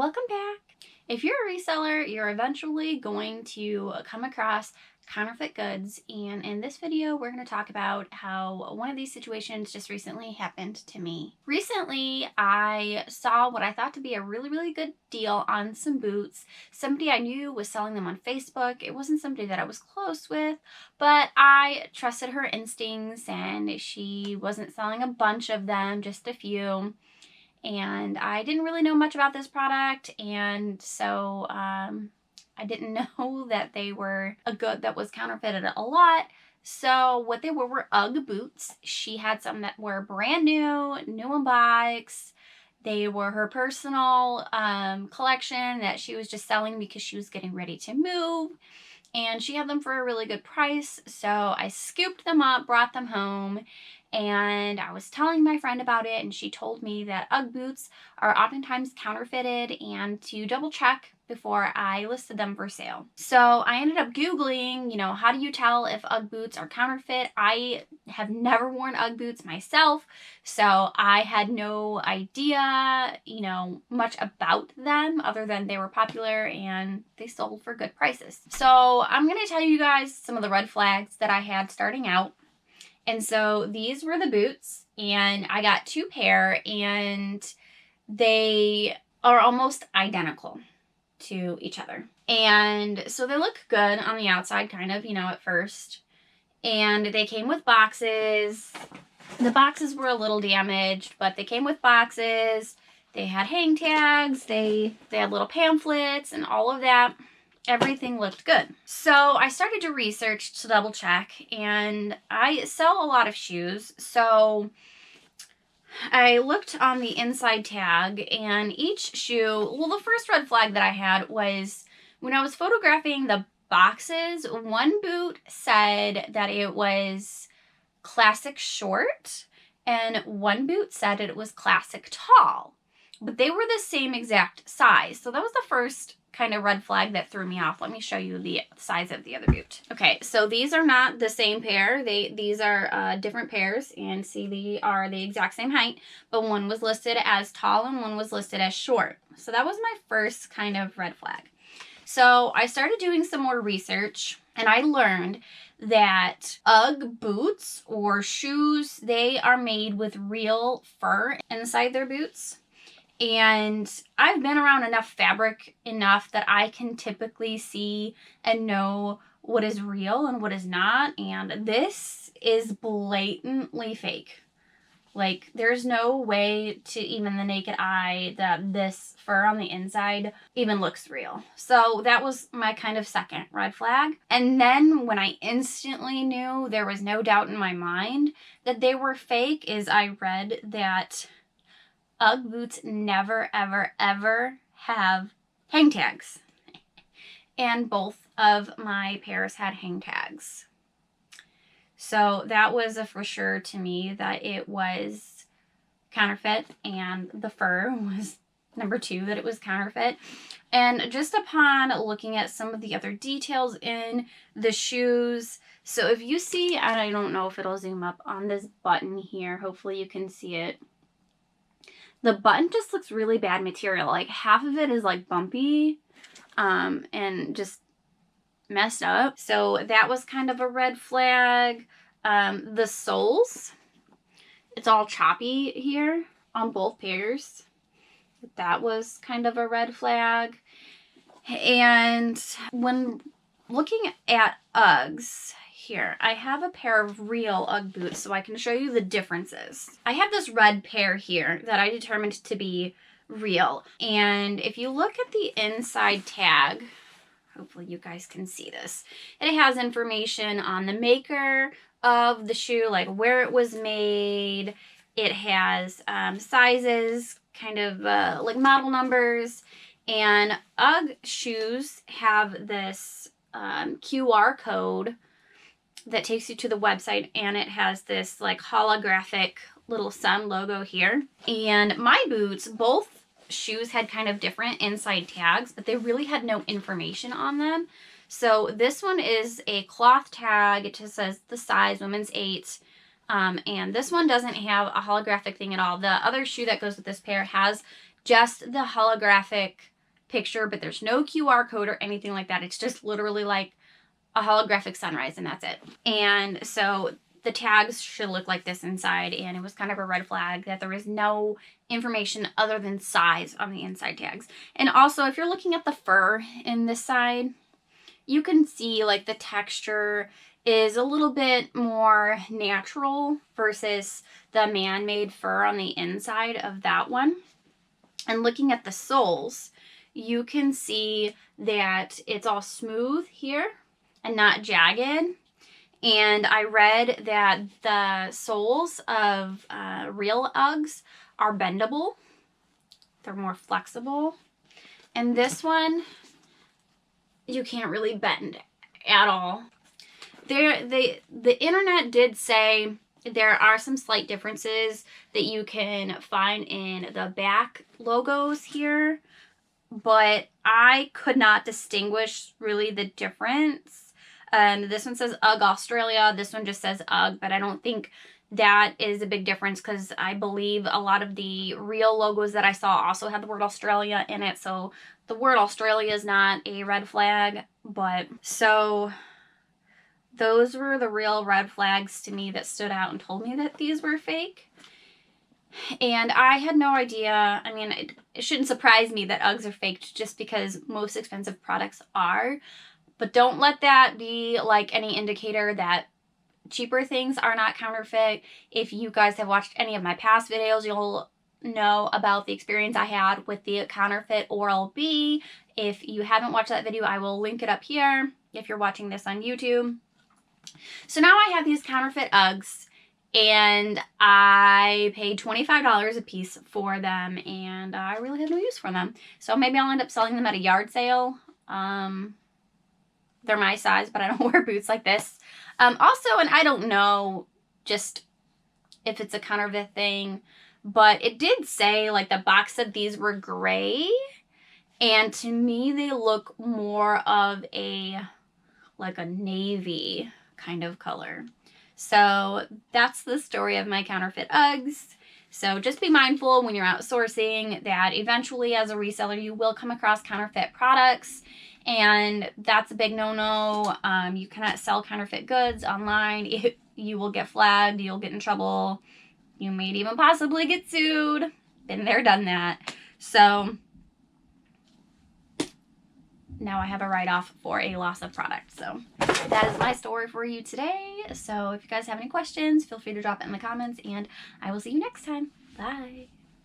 Welcome back. If you're a reseller, you're eventually going to come across counterfeit goods, and in this video we're going to talk about how one of these situations just recently happened to me. Recently I saw what I thought to be a really good deal on some boots. Somebody I knew was selling them on Facebook. It wasn't somebody that I was close with, but I trusted her instincts, and she wasn't selling a bunch of them, just a few. And I didn't really know much about this product, and so I didn't know that they were a good that was counterfeited a lot. So what they were UGG boots. She had some that were brand new in box. They were her personal collection that she was just selling because she was getting ready to move, and she had them for a really good price. So I scooped them up, brought them home, and I was telling my friend about it, and she told me that UGG boots are oftentimes counterfeited and to double check before I listed them for sale. So I ended up Googling, how do you tell if UGG boots are counterfeit? I have never worn UGG boots myself, so I had no idea, much about them other than they were popular and they sold for good prices. So I'm going to tell you guys some of the red flags that I had starting out. And so these were the boots, and I got 2 pair, and they are almost identical to each other. And so they look good on the outside, kind of, at first. And they came with boxes. The boxes were a little damaged, but they came with boxes. They had hang tags. They had little pamphlets and all of that. Everything looked good. So I started to research to double check, and I sell a lot of shoes. So I looked on the inside tag, and each shoe, the first red flag that I had was when I was photographing the boxes, one boot said that it was classic short, and one boot said it was classic tall, but they were the same exact size. So that was the first kind of red flag that threw me off. Let me show you the size of the other boot. Okay, so these are not the same pair. These are different pairs, and see, they are the exact same height, but one was listed as tall and one was listed as short. So that was my first kind of red flag. So I started doing some more research, and I learned that UGG boots or shoes, they are made with real fur inside their boots. And I've been around enough fabric that I can typically see and know what is real and what is not. And this is blatantly fake. Like, there's no way to even the naked eye that this fur on the inside even looks real. So that was my kind of second red flag. And then when I instantly knew, there was no doubt in my mind that they were fake, is I read that UGG boots never, ever have hang tags. And both of my pairs had hang tags. So that was a for sure to me that it was counterfeit, and the fur was number 2, that it was counterfeit. And just upon looking at some of the other details in the shoes, so if you see, and I don't know if it'll zoom up on this button here, hopefully you can see it. The button just looks really bad material. Like, half of it is like bumpy and just messed up. So that was kind of a red flag. The soles, it's all choppy here on both pairs. That was kind of a red flag. And when looking at UGGs, here, I have a pair of real UGG boots so I can show you the differences. I have this red pair here that I determined to be real. And if you look at the inside tag, hopefully you guys can see this, it has information on the maker of the shoe, like where it was made. It has sizes, kind of like model numbers. And UGG shoes have this QR code that takes you to the website, and it has this like holographic little sun logo here. And my boots, both shoes had kind of different inside tags, but they really had no information on them. So this one is a cloth tag. It just says the size, women's 8. And this one doesn't have a holographic thing at all. The other shoe that goes with this pair has just the holographic picture, but there's no QR code or anything like that. It's just literally like a holographic sunrise, and that's it. And so the tags should look like this inside, and it was kind of a red flag that there was no information other than size on the inside tags. And also, if you're looking at the fur in this side, you can see like the texture is a little bit more natural versus the man-made fur on the inside of that one. And looking at the soles, you can see that it's all smooth here and not jagged. And I read that the soles of real Uggs are bendable. They're more flexible. And this one, you can't really bend at all. The internet did say there are some slight differences that you can find in the back logos here, but I could not distinguish really the difference. This one says UGG Australia. This one just says UGG, but I don't think that is a big difference because I believe a lot of the real logos that I saw also had the word Australia in it. So the word Australia is not a red flag, but so those were the real red flags to me that stood out and told me that these were fake. And I had no idea. I mean, it shouldn't surprise me that Uggs are faked just because most expensive products are. But don't let that be like any indicator that cheaper things are not counterfeit. If you guys have watched any of my past videos, you'll know about the experience I had with the counterfeit Oral-B. If you haven't watched that video, I will link it up here if you're watching this on YouTube. So now I have these counterfeit Uggs, and I paid $25 a piece for them, and I really have no use for them. So maybe I'll end up selling them at a yard sale. They're my size, but I don't wear boots like this. Also, and I don't know just if it's a counterfeit thing, but it did say, like, the box said these were gray, and to me they look more of like a navy kind of color. So that's the story of my counterfeit Uggs. So just be mindful when you're outsourcing that eventually as a reseller you will come across counterfeit products, and that's a big no-no. You cannot sell counterfeit goods online. You will get flagged, you'll get in trouble, you may even possibly get sued. Been there, done that. So now I have a write-off for a loss of product. So that is my story for you today. So if you guys have any questions, feel free to drop it in the comments, and I will see you next time. Bye.